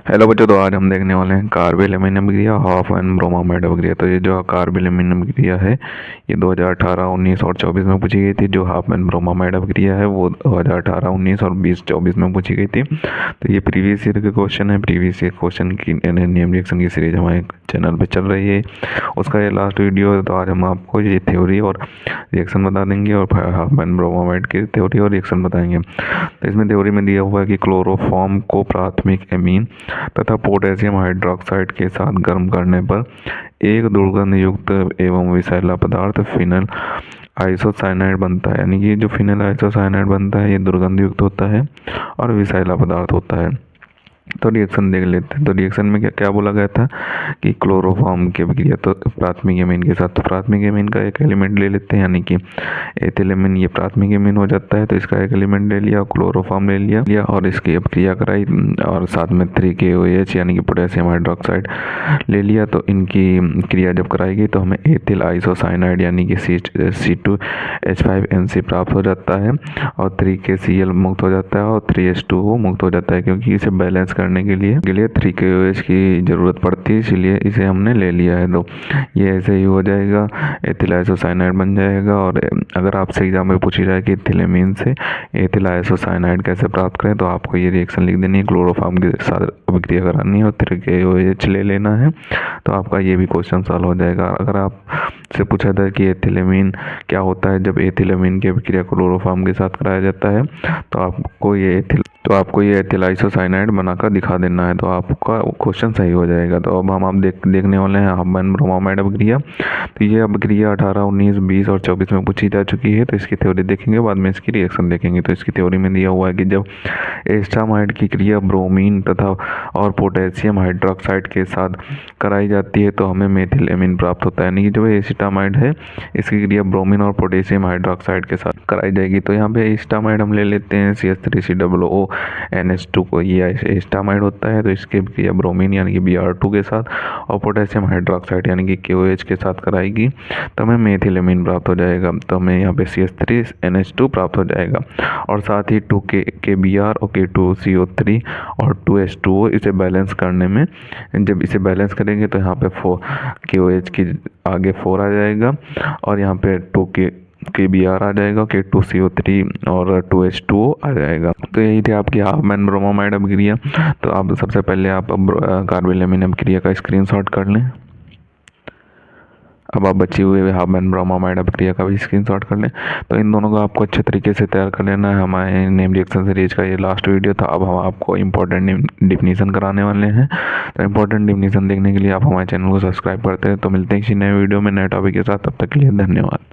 Hello बच्चों, तो आज हम देखने वाले हैं कार्बिल एल्यूमिनियम क्रिया, हाफ एंड ब्रोमामाइड क्रिया। तो ये जो कार्बिल एल्यूमिनियम क्रिया है ये 2018, 19 और 24 में पूछी गई थी। जो हाफ एंड ब्रोमामाइड क्रिया है वो 2018, 19 और 20, 24 में पूछी गई थी। तो ये प्रीवियस ईयर के क्वेश्चन है। प्रीवियस ईयर क्वेश्चन की नेम रिएक्शन की सीरीज हमारे चैनल पर चल रही है, उसका ये लास्ट वीडियो है। तो आज हम आपको ये थ्योरी और रिएक्शन बता देंगे और हाफ एंड ब्रोमामाइड की थ्योरी और रिएक्शन बताएंगे। तो इसमें थ्योरी में दिया हुआ है कि क्लोरोफॉर्म को प्राथमिक एमीन तथा पोटेशियम हाइड्रोक्साइड के साथ गर्म करने पर एक दुर्गंध युक्त एवं विषैला पदार्थ फिनल आइसोसाइनाइड बनता है। यानी कि जो फिनल आइसोसाइनाइड बनता है ये दुर्गंध युक्त होता है और विषैला पदार्थ होता है। तो रिएक्शन देख लेते हैं। तो रिएक्शन में क्या क्या बोला गया था कि क्लोरोफॉर्म की अभिक्रिया तो प्राथमिक एमीन के साथ। तो प्राथमिक एमीन का एक एलिमेंट ले लेते हैं, यानी कि एथिलेमिन ये प्राथमिक एमीन हो जाता है। तो इसका एक एलिमेंट ले लिया, क्लोरोफॉर्म ले लिया और इसकी अभिक्रिया कराई और साथ में 3KOH यानी कि पोटेशियम हाइड्रोक्साइड ले लिया। तो इनकी क्रिया जब कराई गई तो हमें एथिल आइसोसाइनाइड यानी कि C2H5NC प्राप्त हो जाता है और 3KCl मुक्त हो जाता है और 3H2O मुक्त हो जाता है, क्योंकि इसे बैलेंस करने के लिए 3KOH की ज़रूरत पड़ती है, इसलिए इसे हमने ले लिया है। तो ये ऐसे ही हो जाएगा, एथिल आइसोसाइनाइड बन जाएगा। और अगर आपसे एग्जाम में पूछी जाए कि एथिलेमिन से एथिल आइसोसाइनाइड कैसे प्राप्त करें तो आपको ये रिएक्शन लिख देनी है, क्लोरोफॉर्म के साथ अभिक्रिया करानी है और 3KOH ले लेना है। तो आपका ये भी क्वेश्चन सॉल्व हो जाएगा। अगर आपसे पूछा था कि एथिलेमिन क्या होता है जब एथिलेमिन की अभिक्रिया क्लोरोफॉर्म के साथ कराया जाता है, तो आपको ये एथिल आइसोसाइनाइड बनाकर दिखा देना है, तो आपका क्वेश्चन सही हो जाएगा। तो अब हम आप देखने वाले हैं हाफ एंड ब्रोमामाइड अभिक्रिया। तो ये अभिक्रिया 18, 19, 20 और 24 में पूछी जा चुकी है। तो इसकी थ्योरी देखेंगे, बाद में इसकी रिएक्शन देखेंगे। तो इसकी थ्योरी में दिया हुआ है कि जब एस्टामाइड की क्रिया ब्रोमीन तथा और पोटेशियम हाइड्रोक्साइड के साथ कराई जाती है तो हमें मेथिल एमीन प्राप्त होता है। यानी कि जो एसिटामाइड है इसकी क्रिया ब्रोमीन और पोटेशियम हाइड्रोक्साइड के साथ कराई जाएगी। तो यहाँ पे एस्टामाइड हम ले लेते हैं CH3COONH2 को, ये एस्टामाइड होता है। तो इसकी क्रिया ब्रोमीन यानी कि Br2 के साथ और पोटेशियम हाइड्रोक्साइड यानी कि KOH के साथ कराएगी तो हमें मेथिल एमीन प्राप्त हो जाएगा। तो हमें यहाँ पे CH3NH2 प्राप्त हो जाएगा और साथ ही 2KBr और K2CO3 और 2H2O इसे बैलेंस करने में, जब इसे बैलेंस करेंगे तो यहाँ पे 4KOH की आगे 4 आ जाएगा और यहाँ पे 2KBr आ जाएगा, K2CO3 और 2H2O आ जाएगा। तो यही थी आपकी हाफ एंड ब्रोमामाइड अभिक्रिया। तो आप सबसे पहले आप कार्बिल एल्यूमिनियम क्रिया का स्क्रीनशॉट कर लें। अब आप बची हुई हाफ एंड ब्रोमामाइड अभिक्रिया का भी स्क्रीनशॉट कर लें। तो इन दोनों को आपको अच्छे तरीके से तैयार कर लेना है। हमारे नेम रिएक्शन सीरीज का ये लास्ट वीडियो था। अब हम आपको इंपॉर्टेंट डिफिनीशन कराने वाले हैं। तो इंपॉर्टेंट डिफिनीशन देखने के लिए आप हमारे चैनल को सब्सक्राइब करते हैं। तो मिलते हैं किसी नए वीडियो में नए टॉपिक के साथ, तब तक के लिए धन्यवाद।